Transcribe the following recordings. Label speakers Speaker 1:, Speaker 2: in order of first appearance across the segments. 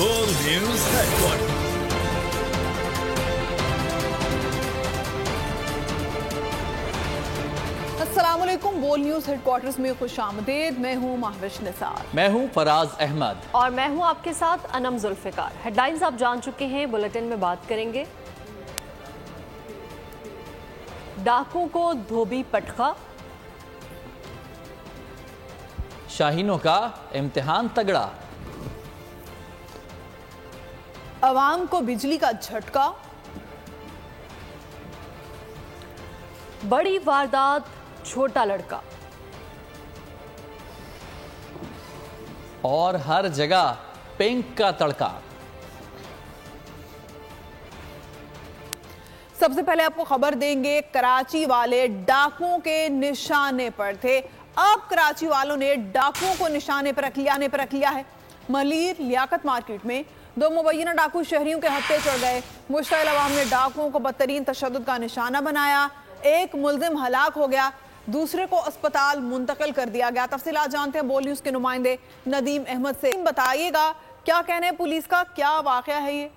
Speaker 1: World News Headquarters.
Speaker 2: अस्सलामुअलैकुम। बोल news headquarters में खुश आमदीद। मैं हूँ महविश निसार।
Speaker 3: मैं हूँ फराज अहमद
Speaker 4: और मैं हूँ आपके साथ अनम जुल्फिकार। हेडलाइंस आप जान चुके हैं, बुलेटिन में बात करेंगे। डाकुओं को धोबी पटखा,
Speaker 3: शाहीनों का इम्तिहान तगड़ा,
Speaker 2: अवाम को बिजली का झटका,
Speaker 4: बड़ी वारदात छोटा लड़का,
Speaker 3: और हर जगह पिंक का तड़का।
Speaker 2: सबसे पहले आपको खबर देंगे, कराची वाले डाकुओं के निशाने पर थे। अब कराची वालों ने डाकुओं को निशाने पर रख लिया है। मलीर लियाकत मार्केट में दो मुबैना डाकू शहरियों के हत्थे चढ़ गए। मुश्तइल अवाम ने डाकुओं को बदतरीन तशद्दुद का निशाना बनाया। एक मुल्जिम हलाक हो गया, दूसरे को अस्पताल मुंतकिल कर दिया गया। तफसीलात जानते हैं बोल न्यूज़ के नुमाइंदे नदीम अहमद से। बताइएगा क्या कहना है पुलिस का, क्या वाकया है ये?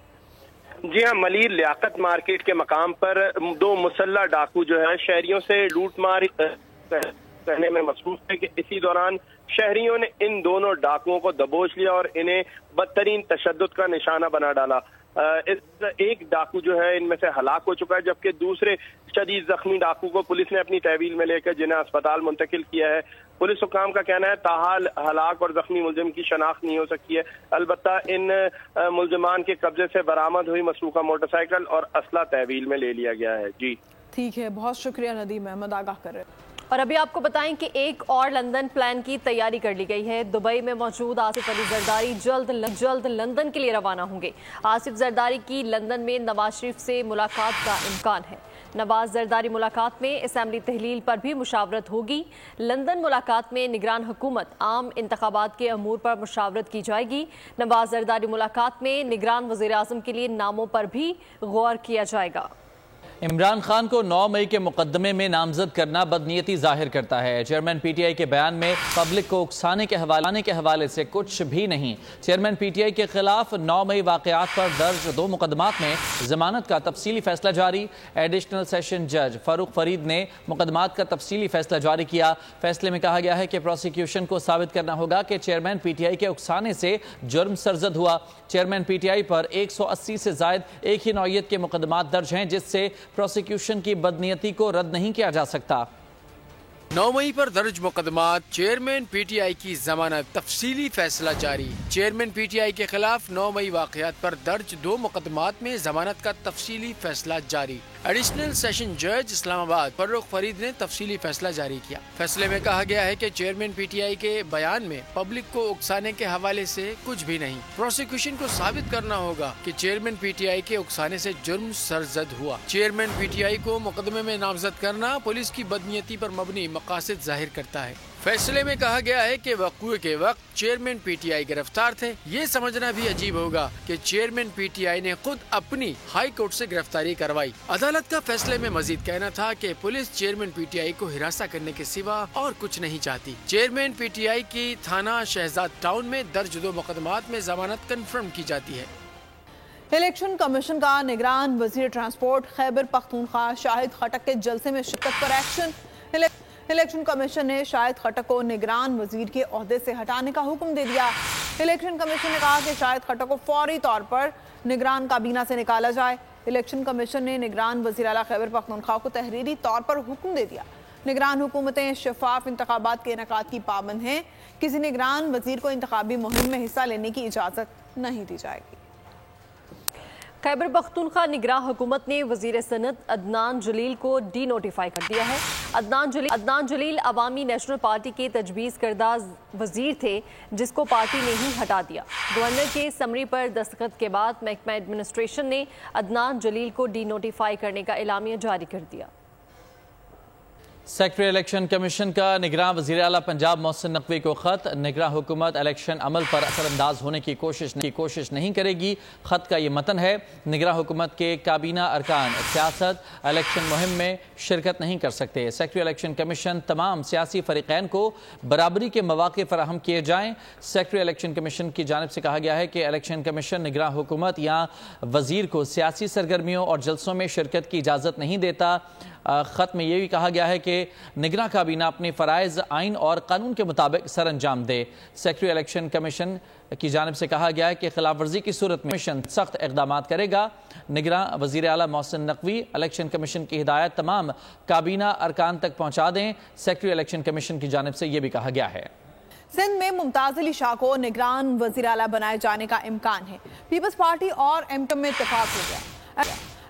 Speaker 5: जी हाँ, मलीर लियाकत मार्केट के मकाम पर दो मुसल्ला डाकू जो है शहरियों से लूटमार करने में मसरूफ थे कि इसी दौरान शहरियों ने इन दोनों डाकुओं को दबोच लिया और इन्हें बदतरीन तशद्दुद का निशाना बना डाला। एक डाकू जो है इनमें से हलाक हो चुका है, जबकि दूसरे शदीद जख्मी डाकू को पुलिस ने अपनी तहवील में लेकर जिन्हें अस्पताल मुंतकिल किया है। पुलिस हुकाम का कहना है ताहाल हलाक और जख्मी मुलजिम की शनाख्त नहीं हो सकी है। अलबत्ता इन मुलजिमान के कब्जे से बरामद हुई मसरूका मोटरसाइकिल और असला तहवील में ले लिया गया है। जी
Speaker 2: ठीक है, बहुत शुक्रिया नदीम अहमद, आगाह कर रहे हैं।
Speaker 4: और अभी आपको बताएं कि एक और लंदन प्लान की तैयारी कर ली गई है। दुबई में मौजूद आसिफ अली जरदारी जल्द लंदन के लिए रवाना होंगे। आसिफ जरदारी की लंदन में नवाज शरीफ से मुलाकात का इम्कान है। नवाज जरदारी मुलाकात में असेंबली तहलील पर भी मुशावरत होगी। लंदन मुलाकात में निगरान हुकूमत आम इंतखाबात के अमूर पर मुशावरत की जाएगी। नवाज जरदारी मुलाकात में निगरान वज़ीर आज़म के लिए नामों पर भी गौर किया जाएगा।
Speaker 3: इमरान खान को 9 मई के मुकदमे में नामजद करना बदनीयती जाहिर करता है। चेयरमैन पीटीआई के बयान में पब्लिक को उकसाने के हवाले से कुछ भी नहीं। चेयरमैन पीटीआई के खिलाफ 9 मई वाकयात पर दर्ज 2 मुकदमात में जमानत का तफसीली फैसला जारी। एडिशनल सेशन जज फारूक फरीद ने मुकदमात का तफसीली फैसला जारी किया। फैसले में कहा गया है कि प्रोसिक्यूशन को साबित करना होगा कि चेयरमैन पीटीआई के उकसाने से जुर्म सरजद हुआ। चेयरमैन पीटीआई पर 180 से जायद एक ही नौयत के मुकदमात दर्ज हैं, जिससे प्रोसिक्यूशन की बदनीयती को रद्द नहीं किया जा सकता।
Speaker 6: 9 मई पर दर्ज मुकदमात, चेयरमैन पीटीआई की जमानत, तफसीली फैसला जारी। चेयरमैन पीटीआई के खिलाफ 9 मई वाकयात पर दर्ज 2 मुकदमात में जमानत का तफसीली फैसला जारी। एडिशनल सेशन जज इस्लामाबाद फारूक फरीद ने तफसीली फैसला जारी किया। फैसले में कहा गया है कि चेयरमैन पीटीआई के बयान में पब्लिक को उकसाने के हवाले से कुछ भी नहीं। प्रोसिक्यूशन को साबित करना होगा कि चेयरमैन पीटीआई के उकसाने से जुर्म सरजद हुआ। चेयरमैन पीटीआई को मुकदमे में नामजद करना पुलिस की बदनीयती पर मबनी मकासद जाहिर करता है। फैसले में कहा गया है कि वक़्ए के वक्त चेयरमैन पीटीआई गिरफ्तार थे। ये समझना भी अजीब होगा कि चेयरमैन पीटीआई ने खुद अपनी हाई कोर्ट से गिरफ्तारी करवाई। अदालत का फैसले में मजीद कहना था कि पुलिस चेयरमैन पीटीआई को हिरासत करने के सिवा और कुछ नहीं चाहती। चेयरमैन पीटीआई की थाना शहजाद टाउन में दर्ज 2 मुकदमात में जमानत कन्फर्म की जाती है।
Speaker 2: इलेक्शन कमीशन का निगरान वजीर ट्रांसपोर्ट खैबर पख्तूनख्वा शाहिद खटक के जलसे में शिरकत पर एक्शन। इलेक्शन कमीशन ने शाहिद खटक को निगरान वजीर के ओहदे से हटाने का हुक्म दे दिया। इलेक्शन कमीशन ने कहा कि शाहिद खटक को फौरी तौर पर निगरान काबीना से निकाला जाए। इलेक्शन कमीशन ने निगरान वजीर आला खैबर पख्तूनख्वा को तहरीरी तौर पर हुक्म दे दिया। निगरान हुकूमतें शफाफ इंतखाबात के इनेकाद की पाबंद हैं। किसी निगरान वजीर को इंतखाबी मुहिम में हिस्सा लेने की इजाज़त नहीं दी जाएगी।
Speaker 4: खैबर पख्तूनख्वा निगरान हुकूमत ने वजीर सनत अदनान जलील को डी नोटिफाई कर दिया है। अदनान जलील अवामी नेशनल पार्टी के तजवीज़ करदा वजीर थे, जिसको पार्टी ने ही हटा दिया। गवर्नर के समरी पर दस्तखत के बाद महकमा एडमिनिस्ट्रेशन ने अदनान जलील को डी नोटिफाई करने का एलामिया जारी कर दिया।
Speaker 3: سیکٹری الیکشن کمیشن کا نگراں وزیر اعلیٰ پنجاب محسن نقوی کو خط۔ نگراں حکومت الیکشن عمل پر اثر انداز ہونے کی کوشش نہیں کرے گی۔ خط کا یہ متن ہے: نگراں حکومت کے کابینہ ارکان سیاست الیکشن مہم میں شرکت نہیں کر سکتے۔ سیکٹری الیکشن کمیشن تمام سیاسی فریقین کو برابری کے مواقع فراہم کیے جائیں۔ سیکٹری الیکشن کمیشن کی جانب سے کہا گیا ہے کہ الیکشن کمیشن نگراں حکومت یا وزیر کو سیاسی سرگرمیوں اور جلسوں میں شرکت کی اجازت نہیں دیتا۔ خط میں یہ بھی کہا گیا ہے کہ نگراں کابینہ اپنے فرائض آئین اور قانون کے مطابق سر انجام دے۔ سیکٹری الیکشن کمیشن کی جانب سے کہا گیا ہے کہ خلاف ورزی کی صورت میں کمیشن سخت اقدامات کرے گا۔ نگراں وزیر اعلیٰ محسن نقوی الیکشن کمیشن کی ہدایت تمام کابینہ ارکان تک پہنچا دیں۔ سیکٹری الیکشن کمیشن کی جانب سے یہ بھی کہا گیا ہے۔
Speaker 2: سندھ میں ممتاز علی شاہ کو نگران وزیر اعلیٰ بنائے جانے کا امکان ہے۔ پیپلز پارٹی اور ایم کیو ایم میں اتفاق ہو گیا۔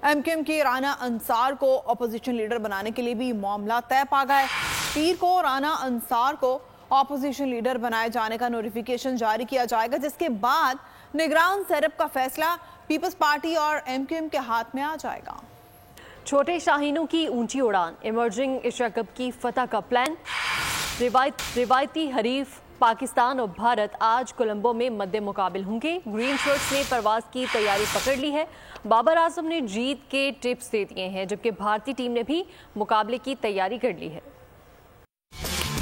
Speaker 2: ایم کیو ایم کی رانا انصار کو اپوزیشن لیڈر بنانے کے لیے بھی معاملہ طے پا گئے۔ پیر کو رانا انصار کو اپوزیشن لیڈر بنائے جانے کا نوٹیفیکیشن جاری کیا جائے گا، جس کے بعد نگران سیرپ کا فیصلہ پیپلز پارٹی اور ایم کیو ایم کے ہاتھ میں آ جائے گا۔
Speaker 4: چھوٹے شاہینوں کی اونچی اڑان، ایمرجنگ ایشیا کپ کی فتح کا پلان۔ روایتی حریف پاکستان اور بھارت آج کولمبو میں مد مقابل ہوں گے۔ گرین شرٹس نے پرواز کی تیاری پکڑ لی ہے۔ بابر اعظم نے جیت کے ٹپس دے دیے ہیں، جبکہ بھارتی ٹیم نے بھی مقابلے کی تیاری کر لی ہے۔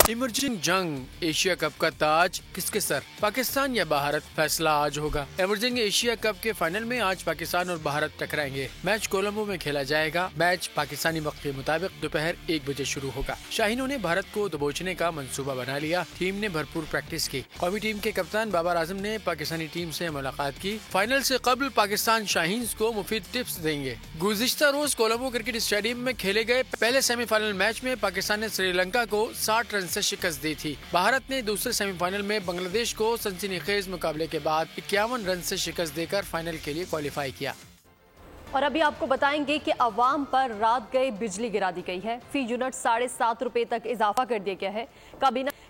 Speaker 6: ایمرجنگ جنگ ایشیا کپ کا تاج کس کے سر، پاکستان یا بھارت؟ فیصلہ آج ہوگا۔ ایمرجنگ ایشیا کپ کے فائنل میں آج پاکستان اور بھارت ٹکرائیں گے۔ میچ کولمبو میں کھیلا جائے گا۔ میچ پاکستانی وقت کے مطابق دوپہر 1 بجے شروع ہوگا۔ شاہینوں نے بھارت کو دبوچنے کا منصوبہ بنا لیا۔ ٹیم نے بھرپور پریکٹس کی۔ قومی ٹیم کے کپتان بابر اعظم نے پاکستانی ٹیم سے ملاقات کی۔ فائنل سے قبل پاکستان شاہینز کو مفید ٹپس دیں گے۔ گزشتہ روز کولمبو کرکٹ اسٹیڈیم میں کھیلے گئے پہلے سیمی فائنل میچ میں پاکستان نے سری لنکا کو 60 رن سے شکست دی تھی۔ بھارت نے دوسرے سیمی فائنل میں بنگلہ دیش کو سنسنی خیز مقابلے کے بعد 51 رن سے شکست دے کر فائنل کے لیے کوالیفائی کیا۔
Speaker 4: اور ابھی آپ کو بتائیں گے کہ عوام پر رات گئے بجلی گرا دی گئی ہے۔ فی یونٹ 7.5 روپے تک اضافہ کر دیا گیا ہے۔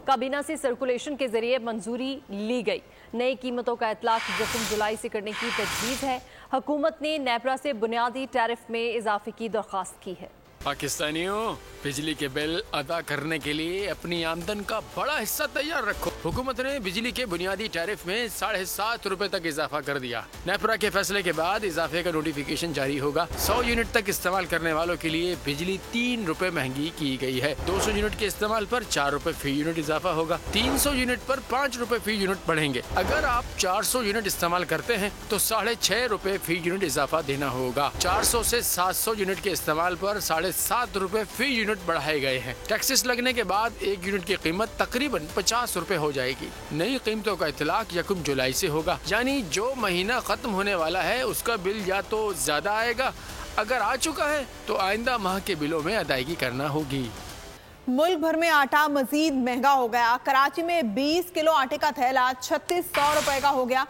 Speaker 4: کابینہ سے سرکولیشن کے ذریعے منظوری لی گئی۔ نئی قیمتوں کا اطلاق 10 جولائی سے کرنے کی تجویز ہے۔ حکومت نے نیپرا سے بنیادی ٹیرف میں اضافے کی درخواست کی ہے۔
Speaker 6: پاکستانیوں، بجلی کے بل ادا کرنے کے لیے اپنی آمدن کا بڑا حصہ تیار رکھو۔ حکومت نے بجلی کے بنیادی ٹیرف میں 7.5 روپے تک اضافہ کر دیا۔ نیپرا کے فیصلے کے بعد اضافے کا نوٹیفیکیشن جاری ہوگا۔ 100 یونٹ تک استعمال کرنے والوں کے لیے بجلی 3 روپے مہنگی کی گئی ہے۔ 200 یونٹ کے استعمال پر 4 روپے فی یونٹ اضافہ ہوگا۔ 300 یونٹ پر 5 روپے فی یونٹ بڑھیں گے۔ اگر آپ 400 یونٹ استعمال کرتے ہیں تو 6.5 روپے فی یونٹ اضافہ دینا ہوگا۔ 400 سے 700 یونٹ کے استعمال پر 7.5 روپے فی یونٹ بڑھائے گئے ہیں۔ ٹیکسز لگنے کے بعد 1 یونٹ کی قیمت تقریباً 50 روپے ہو جائے گی۔ نئی قیمتوں کا اطلاق 1 جولائی سے ہوگا، یعنی جو مہینہ ختم ہونے والا ہے اس کا بل یا تو زیادہ آئے گا، اگر آ چکا ہے تو آئندہ ماہ کے بلوں میں ادائیگی کرنا ہوگی۔
Speaker 2: ملک بھر میں آٹا مزید مہنگا ہو گیا۔ کراچی میں 20 کلو آٹے کا تھیلا 3600 روپے کا ہو گیا۔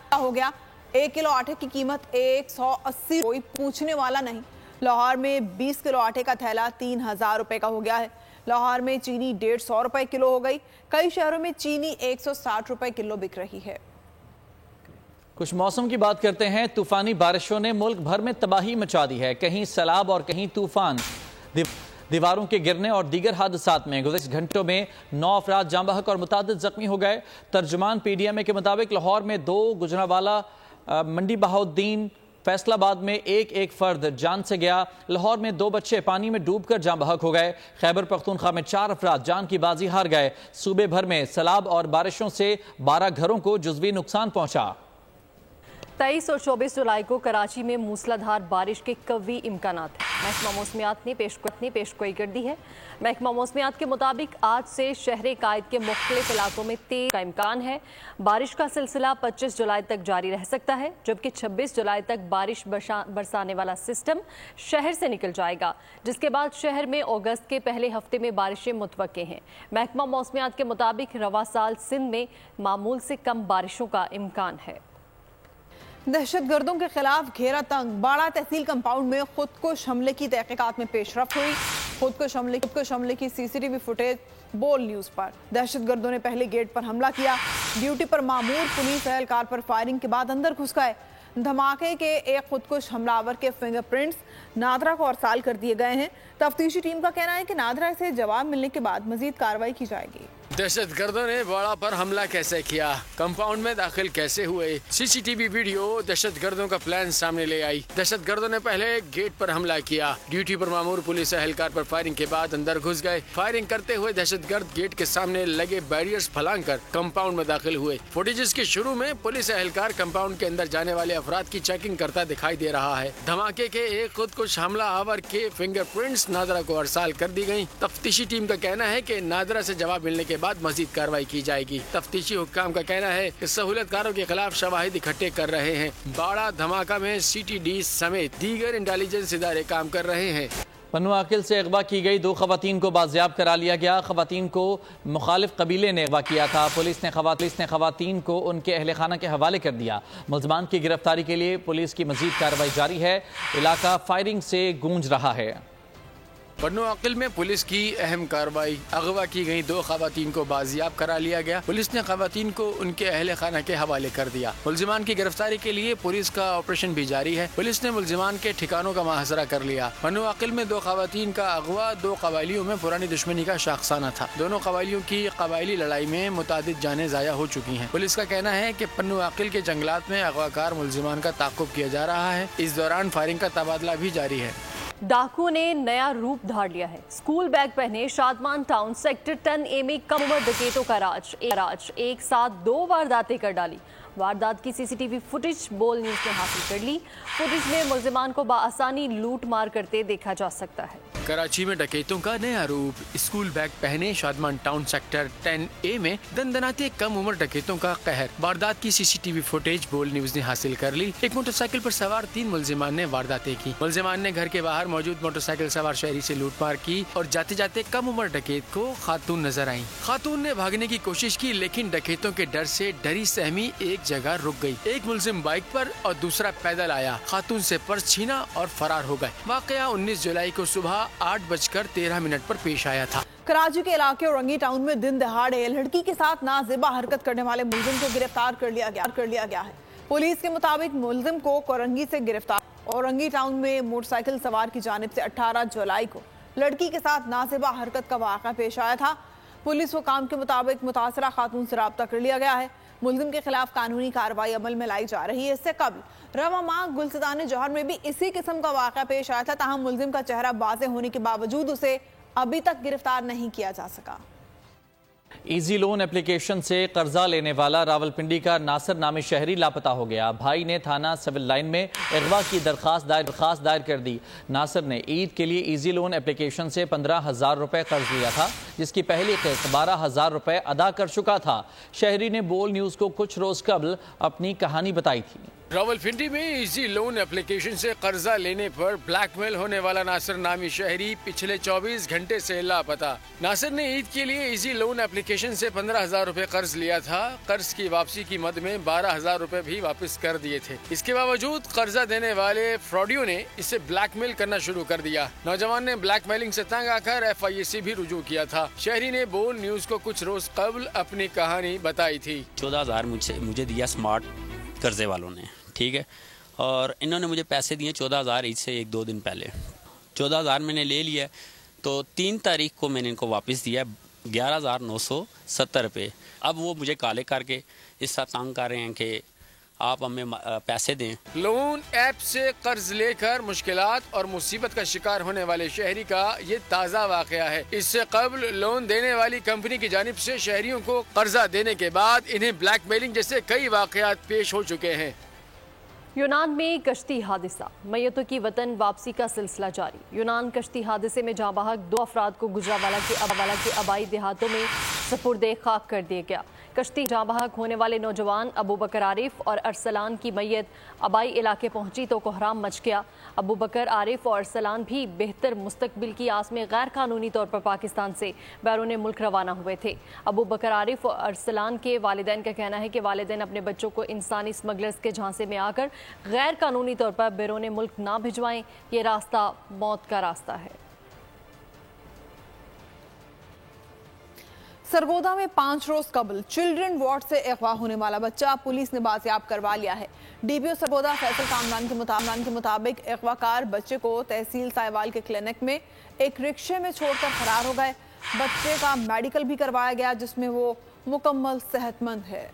Speaker 2: 1 کلو آٹے کی قیمت 180، کوئی پوچھنے والا نہیں۔ لاہور میں 20 کلو آٹے کا تھیلا 3000 روپے کا ہو گیا ہے۔ لاہور میں چینی 150 روپے کلو ہو گئی۔ کئی شہروں میں چینی 160 روپے کلو بک رہی ہے۔
Speaker 3: کچھ موسم کی بات کرتے ہیں۔ طوفانی بارشوں نے ملک بھر میں تباہی مچا دی ہے، کہیں سیلاب اور کہیں طوفان۔ دیواروں کے گرنے اور دیگر حادثات میں گزشتہ گھنٹوں میں 9 افراد جاں بحق اور متعدد زخمی ہو گئے۔ ترجمان پی ڈی ایم اے کے مطابق لاہور میں 2، گجرانوالہ، منڈی بہاؤالدین، فیصل آباد میں ایک فرد جان سے گیا۔ لاہور میں 2 بچے پانی میں ڈوب کر جاں بحق ہو گئے۔ خیبر پختونخوا میں 4 افراد جان کی بازی ہار گئے۔ صوبے بھر میں سیلاب اور بارشوں سے 12 گھروں کو جزوی نقصان پہنچا۔
Speaker 4: 23 اور 24 جولائی کو کراچی میں موسلادھار بارش کے قوی امکانات ہیں۔ محکمہ موسمیات نے پیشگوئی کر دی ہے۔ محکمہ موسمیات کے مطابق آج سے شہر قائد کے مختلف علاقوں میں تیز کا امکان ہے۔ بارش کا سلسلہ 25 جولائی تک جاری رہ سکتا ہے، جبکہ 26 جولائی تک بارش برسانے والا سسٹم شہر سے نکل جائے گا، جس کے بعد شہر میں اگست کے پہلے ہفتے میں بارشیں متوقع ہیں۔ محکمہ موسمیات کے مطابق رواں سال سندھ میں معمول سے کم بارشوں کا امکان ہے۔
Speaker 2: دہشت گردوں کے خلاف گھیرا تنگ، باڑہ تحصیل کمپاؤنڈ میں خودکش حملے کی تحقیقات میں پیش رفت ہوئی۔ खुदकुश हमले की सीसीटीवी फुटेज बोल न्यूज पर। दहशतगर्दों ने पहले गेट पर हमला किया, ड्यूटी पर मामूर पुलिस एहलकार पर फायरिंग के बाद अंदर घुस गए। धमाके के एक खुदकुश हमलावर के फिंगरप्रिंट्स नादरा को अरसाल कर दिए गए हैं। तफ्तीशी टीम का कहना है कि नादरा से जवाब मिलने के बाद मजीद कार्रवाई की जाएगी।
Speaker 6: दहशतगर्दों ने बाड़ा पर हमला कैसे किया, कंपाउंड में दाखिल कैसे हुए, सीसीटीवी वीडियो दहशतगर्दों का प्लान सामने ले आई। दहशतगर्दों ने पहले गेट पर हमला किया, ड्यूटी पर मामूर पुलिस एहलकार पर फायरिंग के बाद अंदर घुस गए। फायरिंग करते हुए दहशतगर्द गेट के सामने लगे बैरियर्स फलांग कर कंपाउंड में दाखिल हुए। फुटेजेस के शुरू में पुलिस एहलकार कंपाउंड के अंदर जाने वाले अफराद की चेकिंग करता दिखाई दे रहा है। धमाके के एक खुदकुश हमला आवर के फिंगरप्रिंट्स नादरा को अरसाल कर दी गयी। तफ्तीशी टीम का कहना है कि नादरा से जवाब मिलने के बाद मजीद कार्रवाई की जाएगी। तफ्तीशी हुक्काम का कहना है कि सहूलतकारों के खिलाफ शवाहिद इकट्ठे कर रहे हैं। बाड़ा धमाका में सीटीडी समेत दीगर इंटेलिजेंस इदारे काम कर रहे हैं।
Speaker 3: पन्नू आकिल से अगवा की गई 2 खवातीन को बाजियाब करा लिया गया। खवातीन को मुखालिफ कबीले ने अगवा किया था। पुलिस ने खवातीन को उनके अहल खाना के हवाले कर दिया। मुल्ज़मान की गिरफ्तारी के लिए पुलिस की मजीद कार्रवाई जारी है। इलाका फायरिंग से गूंज रहा है।
Speaker 6: पन्नू आकिल में पुलिस की अहम कार्रवाई, अगवा की गई 2 खवातीन को बाजियाब करा लिया गया। पुलिस ने खवातीन को उनके अहल खाना के हवाले कर दिया। मुल्ज़िमान की गिरफ्तारी के लिए पुलिस का ऑपरेशन भी जारी है। पुलिस ने मुल्ज़िमान के ठिकानों का मुहासरा कर लिया। पन्नू आकिल में 2 खवातीन का अगवा 2 कबायलियों में पुरानी दुश्मनी का शाखसाना था। दोनों कबायलियों की कबायली लड़ाई में मुतादिद जानें ज़ाया हो चुकी हैं। पुलिस का कहना है कि पन्नू आकिल के जंगलात में अगवाकार मुल्ज़िमान का ताक़ुब किया जा रहा है। इस दौरान फायरिंग का तबादला भी जारी है।
Speaker 4: डाकुओं ने नया रूप धार लिया है। स्कूल बैग पहने शादमान टाउन सेक्टर 10A में कम उम्र डकैतों का राज एक साथ 2 वारदातें कर डाली। वारदात की सीसीटीवी फुटेज बोल न्यूज ने हासिल कर ली। फुटेज में मुल्जिमान को बाआसानी लूट मार करते देखा जा सकता है।
Speaker 6: कराची में डकैतों का नया रूप, स्कूल बैग पहने शादमान टाउन सेक्टर 10A में दंदनाते कम उम्र डकैतों का कहर। वारदात की सीसीटीवी फुटेज बोल न्यूज ने हासिल कर ली। एक मोटरसाइकिल पर सवार 3 मुल्जिमान ने वारदातें की। मुल्जिमान ने घर के बाहर मौजूद मोटरसाइकिल सवार शहरी से लूटमार की और जाते जाते कम उम्र डकैत को खातून नजर आई। खातून ने भागने की कोशिश की, लेकिन डकैतों के डर से डरी सहमी एक जगह रुक गई। एक मुल्जिम बाइक पर और दूसरा पैदल आया, खातून से पर्स छीना और फरार हो गए। वाकया 19 जुलाई को सुबह 8:13 पर पेश आया था।
Speaker 2: कराची के इलाके औरंगी टाउन में दिन दहाड़े लड़की के साथ नाज़ेबा हरकत करने वाले मुल्जिम को गिरफ्तार कर लिया गया है। पुलिस के मुताबिक मुल्जिम को औरंगी से गिरफ्तार औरंगी टाउन में मोटरसाइकिल सवार की जानिब से 18 जुलाई को लड़की के साथ नाज़ेबा हरकत का वाक़ा पेश आया था। पुलिस हुकाम के मुताबिक मुतासरा खातून से राब्ता कर लिया गया है। मुल्जिम के खिलाफ कानूनी कार्रवाई अमल में लाई जा रही है। इससे कबल रवा माह गुलसितान जौहर में भी इसी किस्म का वाक़ा पेश आया था, ताहम मुल्जिम का चेहरा वाज़ेह होने के बावजूद उसे अभी तक गिरफ्तार नहीं किया जा सका।
Speaker 3: इजी लोन एप्लीकेशन से कर्जा लेने वाला रावलपिंडी का नासिर नामी शहरी लापता हो गया। भाई ने थाना सिविल लाइन में अगवा की दरखास्त दायर कर दी। नासिर ने ईद के लिए इजी लोन एप्लीकेशन से 15,000 रुपए कर्ज लिया था, जिसकी पहली किस्त 12,000 रुपए अदा कर चुका था। शहरी ने बोल न्यूज को कुछ रोज कबल अपनी कहानी बताई थी।
Speaker 6: रावलपिंडी में इजी लोन एप्लीकेशन से कर्जा लेने पर ब्लैकमेल होने वाला नासिर नामी शहरी पिछले 24 घंटे से लापता। नासिर ने ईद के लिए इजी लोन एप्लीकेशन से 15,000 रुपए कर्ज लिया था। कर्ज की वापसी की मद में 12,000 रुपए भी वापस कर दिए थे। इसके बावजूद कर्जा देने वाले फ्रॉडियों ने इसे ब्लैकमेल करना शुरू कर दिया। नौजवान ने ब्लैकमेलिंग से तंग आकर FIA भी रुजू किया था। शहरी ने बोल न्यूज को कुछ रोज कबल अपनी कहानी बताई थी।
Speaker 7: 14,000 मुझे दिया स्मार्ट कर्जे वालों ने, ठीक है, और इन्होंने मुझे पैसे दिए 14,000 ईद से 1-2 दिन पहले। 14,000 मैंने ले लिया, तो 3 तारीख को मैंने इनको वापस दिया 11,970 रुपये। अब वो मुझे काले करके इस तरह तंग कर रहे हैं कि आप हमें पैसे दें।
Speaker 6: लोन ऐप से कर्ज लेकर मुश्किलात और मुसीबत का शिकार होने वाले शहरी का ये ताज़ा वाकया है। इससे कबल लोन देने वाली कंपनी की जानिब से शहरियों को कर्जा देने के बाद इन्हें ब्लैकमेलिंग जैसे कई वाकयात पेश हो चुके हैं।
Speaker 4: यूनान में कश्ती हादसा, मैयतों की वतन वापसी का सिलसिला जारी। यूनान कश्ती हादसे में जाँ बहक 2 अफराद को गुजरावाला के आबाई देहातों में सपुर्दे खाक कर दिया गया। कश्ती जाँ बहक होने वाले नौजवान अबू बकर आरिफ और अरसलान की मैयत आबाई इलाके पहुंची तो कोहराम मच गया। अबू बकर आरिफ और अरसलान भी बेहतर मुस्तकबिल की आस में गैर कानूनी तौर पर पाकिस्तान से बैरून मुल्क रवाना हुए थे। अबू बकर आरिफ और अरसलान के वालिदैन का कहना है कि वालिदैन अपने बच्चों को इंसानी स्मगलर्स के झांसे में आकर गैर कानूनी तौर पर बैरून मुल्क ना भिजवाएं। ये रास्ता मौत का रास्ता है।
Speaker 2: सरगोदा में 5 रोज कबल चिल्ड्रन वार्ड से अगवा होने वाला बच्चा पुलिस ने बाजियाब करवा लिया है। डीपीओ सरगोदा फैसल कामरान के मुताबिक अगवाकार बच्चे को तहसील साहिवाल के क्लिनिक में एक रिक्शे में छोड़कर फरार हो गए। बच्चे का मेडिकल भी करवाया गया जिसमें वो मुकम्मल सेहतमंद है।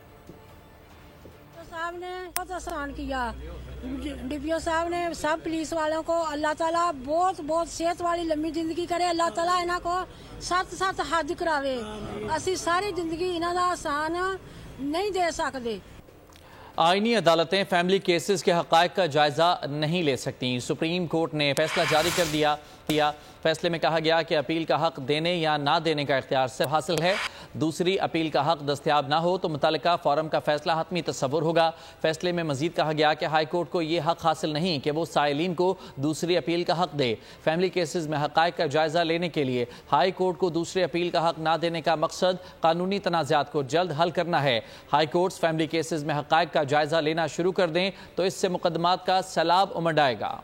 Speaker 8: साहब ने बहुत आसान किया, डीपीओ साहब ने सब पुलिस वालों को अल्लाह ताला बहुत बहुत सेहत वाली लंबी जिंदगी करे। अल्लाह ताला इन्हां को सत हज करावे। असी सारी जिंदगी इन्हां दा आसान नहीं दे सकते।
Speaker 3: आईनी अदालतें फैमिली केसेस के हक़ाइक़ का जायजा नहीं ले सकती। सुप्रीम कोर्ट ने फैसला जारी कर दिया। फैसले में कहा गया कि अपील का हक देने या ना देने का इख्तियार से हासिल है। दूसरी अपील का हक दस्तयाब ना हो तो मुतल्लिका फोरम का फैसला हतमी तस्वुर होगा। फैसले में मजीद कहा गया कि हाई कोर्ट को ये हक हासिल नहीं कि वो साइलिन को दूसरी अपील का हक दे। फैमिली केसेस में हक़ाइक़ का जायजा लेने के लिए हाई कोर्ट को दूसरी अपील का हक ना देने का मकसद कानूनी तनाज़ात को जल्द हल करना है। हाई कोर्ट्स फैमिली केसेस में हक़ाइक़ का जायजा लेना शुरू कर दें तो इससे मुकदमात का सैलाब उमड़ आएगा।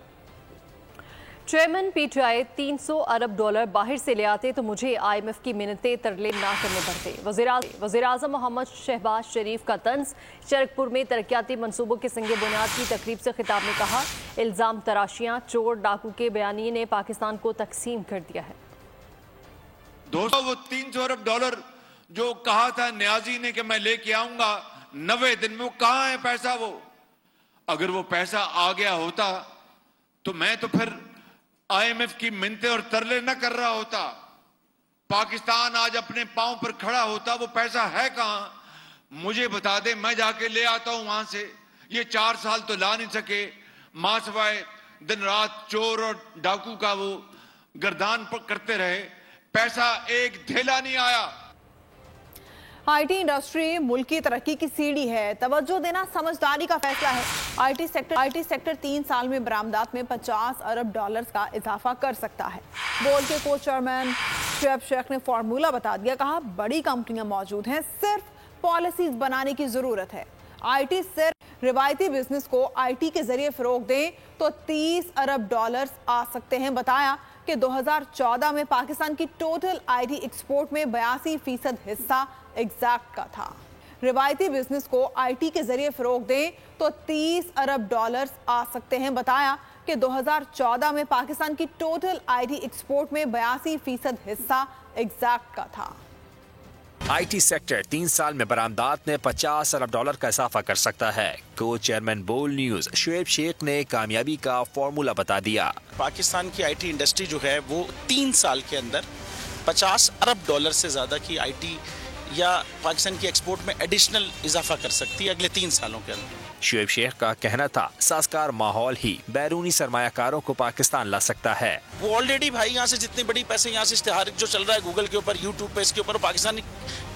Speaker 4: चेयरमैन पीटीआई 300 अरब डॉलर बाहर से ले आते तो मुझे IMF की मिन्नतें तरले ना करने पड़ते। वज़ीर आज़म मोहम्मद शहबाज शरीफ का तंज। चरकपुर में तरक्याती मंसूबों के संगे बुनियाद की तकरीब से खिताब में कहा, इल्ज़ाम तराशियां चोर डाकू के बयानी ने पाकिस्तान को तकसीम कर दिया है।
Speaker 9: दोस्तों, वो 300 अरब डॉलर जो कहा था न्याजी ने कि मैं लेके आऊंगा 90 दिन में, वो कहां है पैसा? वो अगर वो पैसा आ गया होता तो मैं तो फिर IMF की मिन्नतें और तरले न कर रहा होता। पाकिस्तान आज अपने पांव पर खड़ा होता। वो पैसा है कहां? मुझे बता दे, मैं जाके ले आता हूं वहां से। ये 4 साल तो ला नहीं सके। मां सवाए दिन रात चोर और डाकू का वो गर्दान करते रहे। पैसा एक धेला नहीं आया।
Speaker 2: IT इंडस्ट्री मुल्क की तरक्की की सीढ़ी है, तवज्जो देना समझदारी का फैसला है। IT सेक्टर 3 साल में बरामदात में 50 अरब डॉलर्स का इजाफा कर सकता है। बोर्ड के को चेयरमैन शुएब शेख ने फार्मूला बता दिया। कहा, बड़ी कंपनियां मौजूद हैं, सिर्फ पॉलिसीज बनाने की जरूरत है। IT सिर्फ रिवायती बिजनेस को IT के जरिए फरोग दें तो 30 अरब डॉलर्स आ सकते हैं। बताया कि 2014 में पाकिस्तान की टोटल IT एक्सपोर्ट में 82% हिस्सा एग्जैक्ट का था। रिवायती बिजनेस को IT के जरिए फरोग दें तो 30 अरब डॉलर्स आ सकते हैं। बताया कि 2014 में पाकिस्तान की टोटल IT एक्सपोर्ट में 82% हिस्सा एग्जैक्ट का था।
Speaker 10: IT सेक्टर 3 साल में बरामदात में 50 अरब डॉलर का इजाफा कर सकता है। को चेयरमैन बोल न्यूज शुएब शेख ने कामयाबी का फॉर्मूला बता दिया।
Speaker 11: पाकिस्तान की IT इंडस्ट्री जो है वो 3 साल के अंदर 50 अरब डॉलर से ज्यादा की IT या पाकिस्तान की एक्सपोर्ट में एडिशनल इजाफा कर सकती है अगले 3 सालों के अंदर।
Speaker 10: शुएब शेख का कहना था, साजगार माहौल ही बैरूनी सरमायाकारों को पाकिस्तान ला सकता है।
Speaker 11: वो ऑलरेडी भाई यहाँ से जितने बड़ी पैसे यहाँ से इश्तिहार जो चल रहा है गूगल के ऊपर, यूट्यूब पे, इसके ऊपर पाकिस्तानी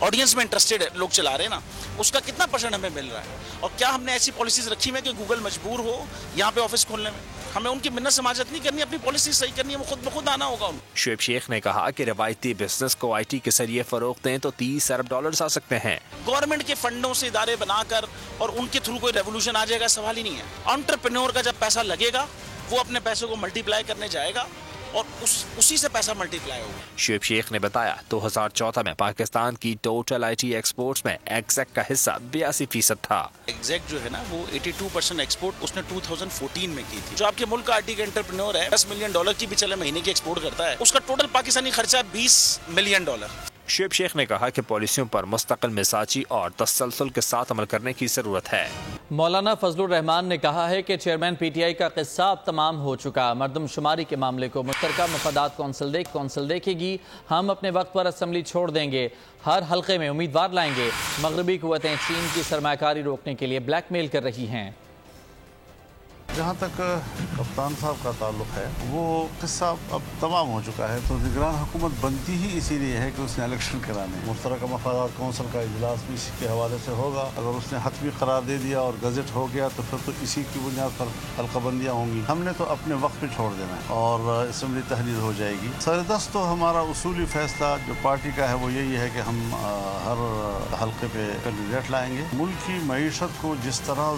Speaker 11: ऑडियंस में इंटरेस्टेड लोग चला रहे हैं ना, उसका कितना % हमें मिल रहा है? और क्या हमने ऐसी पॉलिसीज रखी है कि गूगल मजबूर हो यहाँ पे ऑफिस खोलने में? हमें उनकी मिन्नत समाजत नहीं करनी, अपनी पॉलिसी सही करनी है, वो खुद ब खुद आना होगा उनको।
Speaker 10: शुएब शेख ने कहा कि रवायती बिजनेस को IT के जरिए फरोग दें तो 30 अरब डॉलर आ सकते हैं।
Speaker 11: गवर्नमेंट के फंडों से इदारे बनाकर और उनके थ्रू कोई रेवोल्यूशन आ जाएगा, सवाल ही नहीं है। एंटरप्रेन्योर का जब पैसा लगेगा वो अपने पैसे को मल्टीप्लाई करने जाएगा और उसी से पैसा मल्टीप्लाई होगा।
Speaker 10: शुएब शेख ने बताया 2014 में पाकिस्तान की टोटल IT एक्सपोर्ट्स में एग्जैक्ट का हिस्सा 82% था।
Speaker 11: एग्जैक्ट जो है ना वो 82% एक्सपोर्ट उसने 2014 में की थी। जो आपके मुल्क का IT का एंटरप्रेन्योर है 10 मिलियन डॉलर की भी चले महीने की एक्सपोर्ट करता है, उसका टोटल पाकिस्तानी खर्चा 20 मिलियन डॉलर।
Speaker 10: शुएब शेख ने कहा कि पॉलिसियों पर मुस्तकिल मिजाजी और तसलसल के साथ अमल करने की जरूरत है।
Speaker 3: मौलाना फजलुर रहमान ने कहा है कि चेयरमैन PTI का किस्सा अब तमाम हो चुका। मरदमशुमारी के मामले को मुश्तरका मफादात कौंसिल देखेगी। हम अपने वक्त पर असम्बली छोड़ देंगे, हर हल्के में उम्मीदवार लाएंगे। मगरबी कुव्वतें चीन की सरमायाकारी रोकने के लिए ब्लैकमेल कर रही हैं।
Speaker 12: जहाँ तक कप्तान साहब का ताल्लुक है वो किस्सा अब तमाम हो चुका है। तो निगरान हुकूमत बनती ही इसीलिए है कि उसने इलेक्शन कराने। मुश्तरका मफादात कौंसिल का इजलास भी इसी के हवाले से होगा। अगर उसने हतमी करार दे दिया और गजट हो गया तो फिर तो इसी की बुनियाद पर हल्काबंदियाँ होंगी। हमने तो अपने वक्त पे छोड़ देना है और असम्बली तहरीर हो जाएगी। सरदस्त तो हमारा उसूली फैसला जो पार्टी का है वो यही है कि हम हर हल्के पे कैंडिडेट लाएंगे। मुल्क की मईशत को जिस तरह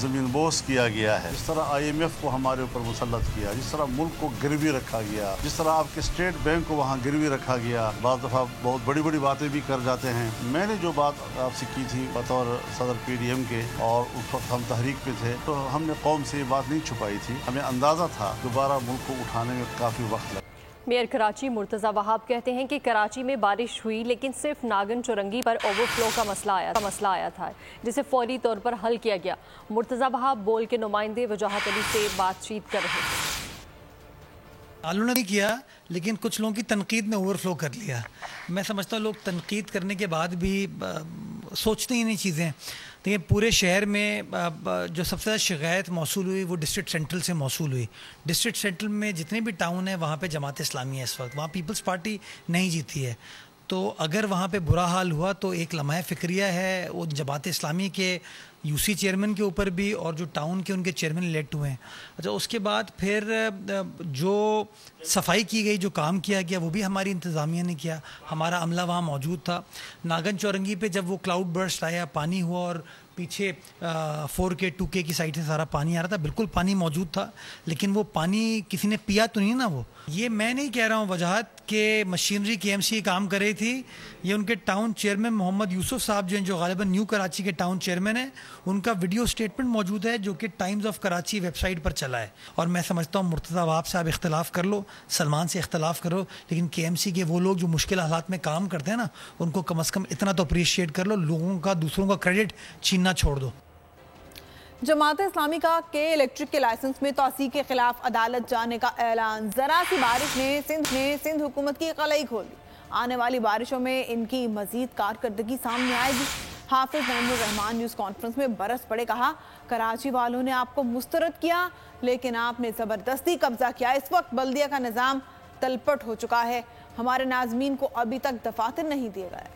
Speaker 12: ज़मीन बोस किया गया है, जिस तरह तरह IMF को हमारे ऊपर मुसल्लत किया, जिस तरह मुल्क को गिरवी रखा गया, जिस तरह आपके स्टेट बैंक को वहाँ गिरवी रखा गया, बाज़ दफ़ा बहुत बड़ी बड़ी बातें भी कर जाते हैं। मैंने जो बात आपसे की थी बतौर सदर PDM के, और उस वक्त हम तहरीक पे थे, तो हमने कौम से ये बात नहीं छुपाई थी। हमें अंदाज़ा था दोबारा मुल्क को उठाने में काफ़ी वक्त लगा।
Speaker 4: मेयर कराची मुर्तज़ा वहाब कहते हैं कि कराची में बारिश हुई, लेकिन सिर्फ नागन चौरंगी पर ओवरफ्लो का मसला आया था, जिसे फौरी तौर पर हल किया गया। मुर्तज़ा वहाब बोल के नुमाइंदे वजाहत अली से बातचीत कर रहे थे।
Speaker 13: आलू ने किया, लेकिन कुछ लोगों की तनकीद ने ओवरफ्लो कर लिया। मैं समझता हूँ लोग तनकीद करने के बाद भी सोचते ही नहीं चीज़ें। देखिए, पूरे शहर में जो सबसे ज़्यादा शिकायत मौसूल हुई वो डिस्ट्रिक्ट सेंट्रल से मौसूल हुई। डिस्ट्रिक्ट सेंट्रल में जितने भी टाउन है वहाँ पे जमात इस्लामी है इस वक्त, वहाँ पीपल्स पार्टी नहीं जीती है। तो अगर वहाँ पे बुरा हाल हुआ तो एक लम्हा फ़िक्रिया है वो जमात इस्लामी के UC चेयरमैन के ऊपर भी, और जो टाउन के उनके चेयरमैन इलेक्ट हुए हैं। अच्छा, उसके बाद फिर जो सफाई की गई, जो काम किया गया, वो भी हमारी इंतज़ामिया ने किया, हमारा अमला वहाँ मौजूद था। नागन चौरंगी पे जब वो क्लाउड बर्स्ट आया, पानी हुआ और पीछे 4K 2K की साइड से सारा पानी आ रहा था, बिल्कुल पानी मौजूद था, लेकिन वो पानी किसी ने पिया तो नहीं ना। वो ये मैं नहीं कह रहा हूँ वजाहत के मशीनरी KMC काम कर रही थी, ये उनके टाउन चेयरमैन मोहम्मद यूसुफ साहब जो हैं, जो गालिबन न्यू कराची के टाउन चेयरमैन हैं, उनका वीडियो स्टेटमेंट मौजूद है जो कि टाइम्स ऑफ कराची वेबसाइट पर चला है। और मैं समझता हूँ मुर्तज़ा वहाब से आप इख्तलाफ कर लो, सलमान से इख्तलाफ करो, लेकिन KMC के वो लोग जो मुश्किल हालात में काम करते हैं ना, उनको कम अज़ कम इतना तो अप्रिशिएट कर लो, लोगों का दूसरों का क्रेडिट छीनना छोड़ दो।
Speaker 2: जमात इस्लामी का के इलेक्ट्रिक के लाइसेंस में तोसी के खिलाफ अदालत जाने का ऐलान। जरा सी बारिश ने सिंध हुकूमत की कलाई खोल दी। आने वाली बारिशों में इनकी मजीद कारकर्दगी सामने आएगी। हाफिज मोहम्मद रहमान न्यूज़ कॉन्फ्रेंस में बरस पड़े कहा, कराची वालों ने आपको मुस्तरद किया, लेकिन आपने ज़बरदस्ती कब्जा किया। इस वक्त बल्दिया का निज़ाम तलपट हो चुका है, हमारे नाज़मीन को अभी तक दफातर नहीं दिए गए।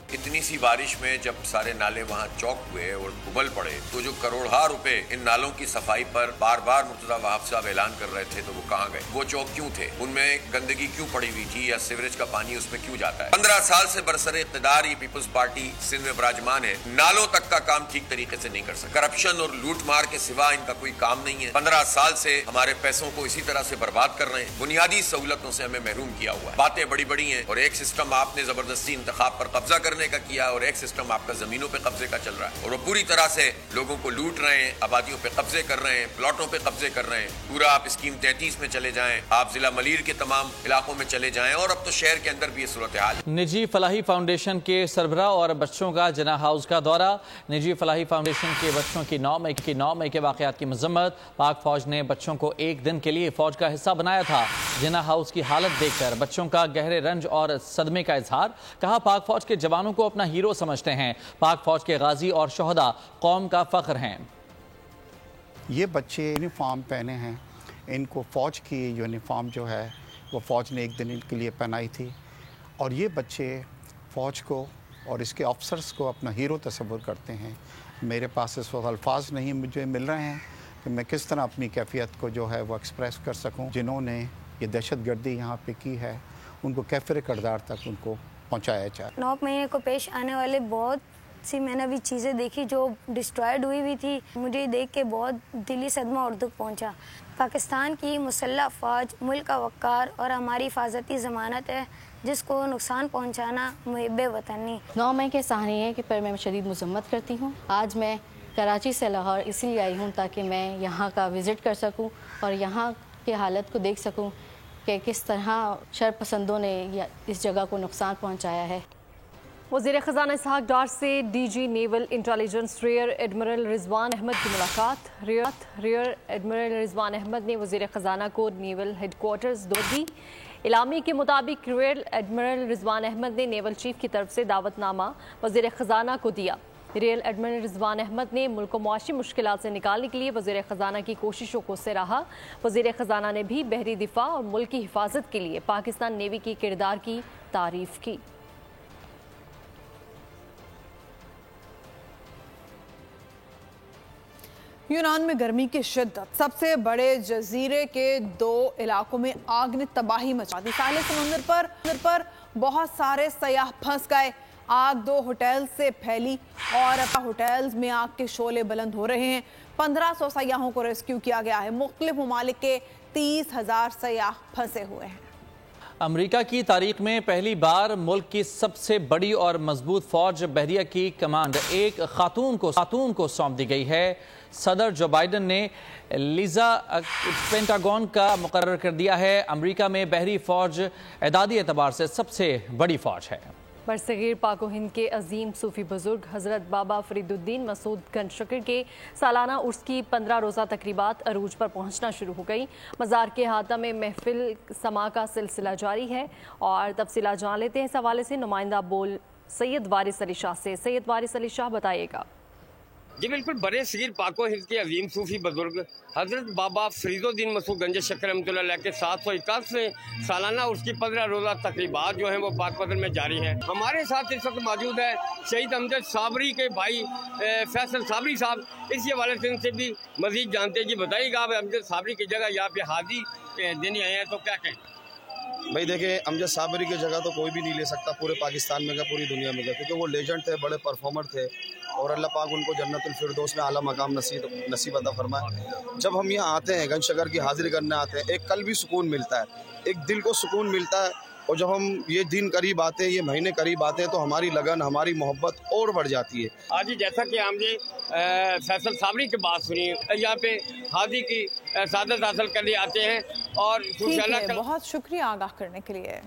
Speaker 14: इतनी सी बारिश में जब सारे नाले वहाँ चौक हुए और उबल पड़े, तो जो करोड़ों रुपए इन नालों की सफाई पर बार बार मुर्तज़ा वहाब साहब ऐलान कर रहे थे, तो वो कहाँ गए? वो चौक क्यों थे? उनमें गंदगी क्यों पड़ी हुई थी, या सीवरेज का पानी उसमें क्यों जाता है? 15 साल से बरसरे इक़्तिदार ये पीपल्स पार्टी सिंध में विराजमान है, नालों तक का काम ठीक तरीके से नहीं कर सकती। करप्शन और लूट मार के सिवा इनका कोई काम नहीं है। 15 साल से हमारे पैसों को इसी तरह से बर्बाद कर रहे हैं, बुनियादी सहूलतों से हमें महरूम किया हुआ है। बातें बड़ी बड़ी हैं, और एक सिस्टम आपने जबरदस्ती इंतखाब पर कब्जा करने का किया, और एक सिस्टम आपका जमीनों पे कब्जे का चल रहा है, और वो पूरी तरह से लोगों को लूट रहे हैं, आबादियों पे कब्जे कर रहे हैं, प्लॉटों पे कब्जे कर रहे हैं। पूरा आप स्कीम 33 में चले जाएं, आप जिला मलीर के तमाम इलाकों में चले जाएं, और अब तो शहर के अंदर भी ये सूरत हाल।
Speaker 3: निजी फलाही फाउंडेशन के सरबराह और बच्चों का जिना हाउस का दौरा। निजी फलाही फाउंडेशन के बच्चों की 9 मई के वाकयात की मजम्मत। पाक फौज ने बच्चों को एक दिन के लिए फौज का हिस्सा बनाया था। जिना हाउस की हालत देखकर बच्चों का गहरे रंज और सदमे का इजहार। कहा, पाक फौज के जवानों को अपना हीरो समझते हैं, पाक फौज के गाजी और शोहदा कौम का फख्र हैं।
Speaker 15: ये बच्चे यूनिफॉर्म पहने हैं, इनको फ़ौज की यूनिफॉर्म जो है वो फ़ौज ने एक दिन के लिए पहनाई थी, और ये बच्चे फ़ौज को और इसके ऑफिसर्स को अपना हीरो तस्वुर करते हैं। मेरे पास इस वक्त अल्फाज नहीं मुझे मिल रहे हैं कि मैं किस तरह अपनी कैफियत को जो है वो एक्सप्रेस कर सकूं। जिन्होंने ये दहशत गर्दी यहाँ पे की है, उनको कैफिर किरदार तक उनको पहुँचाया जाए।
Speaker 16: 9 महीने को पेश आने वाले बहुत सी मैंने अभी चीज़ें देखी जो डिस्ट्रॉयड हुई थी। मुझे देख के बहुत दिली सदमा और दुख पहुँचा। पाकिस्तान की मुसल्लह फ़ौज मुल्क का वक़ार और हमारी हिफाजती ज़मानत है, जिसको नुकसान पहुँचाना मुहिब्बे वतन नहीं।
Speaker 17: 9 मई के साहनिये के पर मैं शदीद मज़म्मत करती हूँ। आज मैं कराची से लाहौर इसलिए आई हूँ ताकि मैं यहाँ का विज़िट कर सकूँ और यहाँ की हालत को देख सकूँ कि किस तरह शरपसंदों ने इस जगह को नुकसान पहुँचाया है।
Speaker 4: वज़ीर ख़ज़ाना इसहाक़ डार से DG naval intelligence rear admiral Rizwan Ahmed की मुलाकात। रियर एडमिरल रिजवान अहमद ने वज़ीर ख़ज़ाना को नेवल हेडक्वार्टर्स दौर दी। इलामी के मुताबिक रियर एडमिरल रिजवान अहमद ने नेवल चीफ की तरफ से दावतनामा वज़ीर ख़ज़ाना को दिया। रियर एडमिरल रिजवान अहमद ने मुल्क को मुआशी मुश्किलात से निकालने के लिए वज़ीर ख़ज़ाना की कोशिशों को सराहा। वज़ीर ख़ज़ाना ने भी बहरी दिफा और मुल्क की हिफाजत के लिए पाकिस्तान नेवी के किरदार की तारीफ़ की।
Speaker 2: यूनान में गर्मी की शिद्दत। सबसे बड़े जजीरे के 2 इलाकों में आग ने तबाही मचा दी। साहिल समुंदर पर बहुत सारे सयाह फंस गए। आग 2 होटल से फैली और होटल्स में आग के शोले बुलंद हो रहे हैं। 1500 सयाहों को रेस्क्यू किया गया है। मुख्तलिफ ममालिक के 30,000 सयाह फंसे हुए हैं।
Speaker 3: अमेरिका की तारीख में पहली बार मुल्क की सबसे बड़ी और मजबूत फौज बहरिया की कमांड एक खातून को सौंप दी गई है। सदर जो बाइडन ने लीजा पेंटागन का मुकर्रर कर दिया है। अमेरिका में बहरी फौज एदादी एतबार से सबसे बड़ी फौज है।
Speaker 4: बरसगीर पाक व हिंद के अजीम सूफी बुजुर्ग हज़रत बाबा फरीदुद्दीन मसूद गंज शक्र के सालाना उर्स की 15 रोज़ा तकरीबात अरूज पर पहुंचना शुरू हो गई। मज़ार के हाता में महफिल समा का सिलसिला जारी है और तफसीलात जान लेते हैं इस हवाले से नुमाइंदा बोल सैयद वारिस अली शाह से। सैयद वारिस अली शाह बताइएगा।
Speaker 18: जी बिल्कुल, बड़े सगीर पाको हिंद के अजीम सूफी बुजुर्ग हज़रत बाबा फरीदुद्दीन मसूद गंज शक्र रहमतुल्लाह अलैह के 781 सालाना उसकी 15 रोज़ा तकरीबात जो हैं वो पाक पदर में जारी हैं। हमारे साथ इस वक्त मौजूद है शहीद अमजद साबरी के भाई फैसल साबरी साहब। इसी हवाले से इनसे भी मजीद जानते हैं। जी बताइएगा, आप अमजद साबरी की जगह यहाँ पे हाजी देने आए हैं तो क्या कहें?
Speaker 19: भाई देखिए, अमजद साबरी की जगह तो कोई भी नहीं ले सकता पूरे पाकिस्तान में का, पूरी दुनिया में का, क्योंकि वो लेजेंड थे, बड़े परफॉर्मर थे और अल्लाह पाक उनको जन्नतुल फिरदौस में आला मकाम नसीब अता फरमाए। जब हम यहाँ आते हैं, गंज शक्र की हाजिरी करने आते हैं, एक कल भी सुकून मिलता है, एक दिल को सुकून मिलता है। और जब हम ये दिन करीब आते हैं, ये महीने करीब आते हैं, तो हमारी लगन, हमारी मोहब्बत और बढ़ जाती है।
Speaker 18: आज जैसा कि हमने फैसल साबरी की बात सुनी, यहाँ पे हाजी की सादत हासिल करने आते हैं और
Speaker 2: बहुत शुक्रिया आगाह करने के लिए।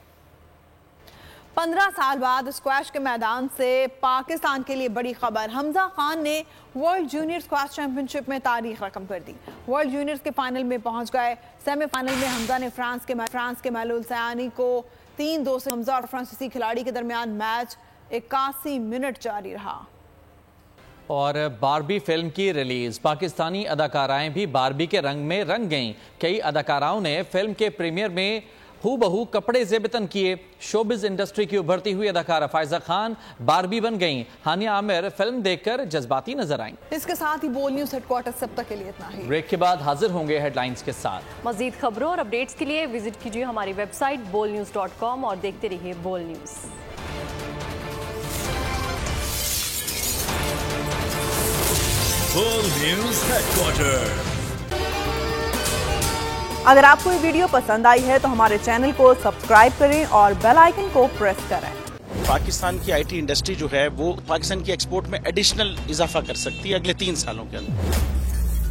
Speaker 2: 15 साल बाद स्क्वैश के मैदान से पाकिस्तान के लिए बड़ी खबर। हमजा खान ने वर्ल्ड जूनियर स्क्वैश चैंपियनशिप में तारीख रकम कर दी। वर्ल्ड जूनियर्स के फाइनल में पहुंच गए। सेमीफाइनल में हमजा ने फ्रांस के मैलूल सयानी को 3-2 से हमजा और फ्रांसीसी खिलाड़ी के दरमियान मैच 81 मिनट जारी रहा।
Speaker 3: और बारबी फिल्म की रिलीज, पाकिस्तानी अदाकाराएं भी बारबी के रंग में रंग गईं। कई अदाकाराओं ने फिल्म के प्रीमियर में हूबहू कपड़े ज़ेबतन किए। शोबिज़ इंडस्ट्री की उभरती हुई अदाकारा फायजा खान बारबी बन गईं। हानिया आमिर फिल्म देखकर जज्बाती नजर आईं।
Speaker 2: इसके साथ ही बोल न्यूज हेडक्वार्टर सब तक के लिए इतना ही।
Speaker 3: ब्रेक के बाद हाजिर होंगे हेडलाइंस के साथ।
Speaker 4: मजीद खबरों और अपडेट्स के लिए विजिट कीजिए हमारी वेबसाइट bolnews.com और देखते रहिए बोल न्यूज।
Speaker 1: बोल न्यूज हेडक्वार्टर।
Speaker 2: अगर आपको ये वीडियो पसंद आई है तो हमारे चैनल को सब्सक्राइब करें और बेल आइकन को प्रेस करें।
Speaker 11: पाकिस्तान की आईटी इंडस्ट्री जो है वो पाकिस्तान की एक्सपोर्ट में एडिशनल इजाफा कर सकती है अगले 3 सालों के अंदर,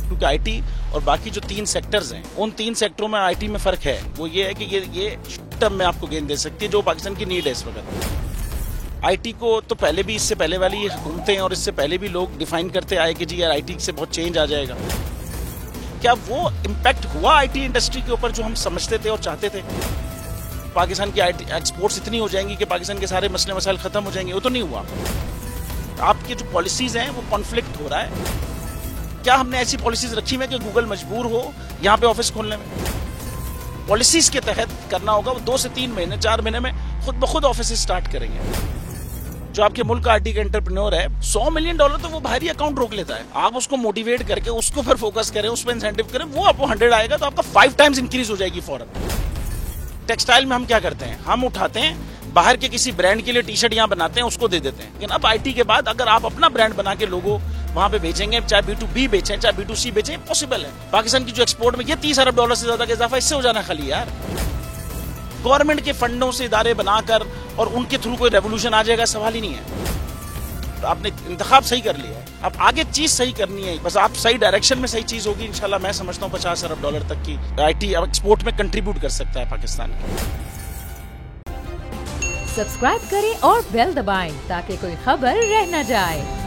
Speaker 11: क्योंकि आईटी और बाकी जो 3 सेक्टर्स हैं, उन 3 सेक्टरों में आईटी में फर्क है। वो ये है कि ये शॉर्ट टर्म में आपको गेन दे सकती है, जो पाकिस्तान की नीड है इस वक्त। आईटी को तो पहले भी, इससे पहले वाली हुकूमतें और इससे पहले भी लोग डिफाइन करते आए कि जी यार आईटी से बहुत चेंज आ जाएगा। क्या वो इम्पैक्ट हुआ आईटी इंडस्ट्री के ऊपर जो हम समझते थे और चाहते थे? पाकिस्तान की आईटी एक्सपोर्ट्स इतनी हो जाएंगी कि पाकिस्तान के सारे मसले मसाइल खत्म हो जाएंगे? वो तो नहीं हुआ। आपकी जो पॉलिसीज हैं वो कॉन्फ्लिक्ट हो रहा है। क्या हमने ऐसी पॉलिसीज रखी हुई है कि गूगल मजबूर हो यहाँ पे ऑफिस खोलने में? पॉलिसीज के तहत करना होगा। वो 2 से 3 महीने 4 महीने में खुद ब खुद ऑफिस स्टार्ट करेंगे। जो आपके मुल्क का आईटी का एंटरप्रेन्योर है, $100 मिलियन तो वो बाहरी अकाउंट रोक लेता है। आप उसको मोटिवेट करके उसको पर फोकस करें, उस पर इंसेंटिव करें, वो आपको 100 आएगा तो आपका 5 टाइम्स इंक्रीज हो जाएगी फौरन। टेक्सटाइल में हम क्या करते हैं, हम उठाते हैं बाहर के किसी ब्रांड के लिए टी शर्ट यहाँ बनाते हैं, उसको दे देते हैं। लेकिन अब आईटी के बाद अगर आप अपना ब्रांड बना के लोगो वहां पे बेचेंगे, चाहे B2B बेचें चाहे B2C बेचें, पॉसिबल है। पाकिस्तान की जो एक्सपोर्ट में ये $30 अरब से ज्यादा का इजाफा इससे हो जाना खाली यार। गवर्नमेंट के फंडों से इदारे बनाकर और उनके थ्रू कोई रेवोल्यूशन आ जाएगा, सवाल ही नहीं है। तो आपने इंतखाब सही कर लिया है, अब आगे चीज सही करनी है, बस आप सही डायरेक्शन में सही चीज होगी इंशाल्लाह। मैं समझता हूँ $50 अरब तक की आईटी एक्सपोर्ट में कंट्रीब्यूट कर सकता है पाकिस्तान।
Speaker 20: सब्सक्राइब करें और बेल दबाएं ताकि कोई खबर रह न जाए।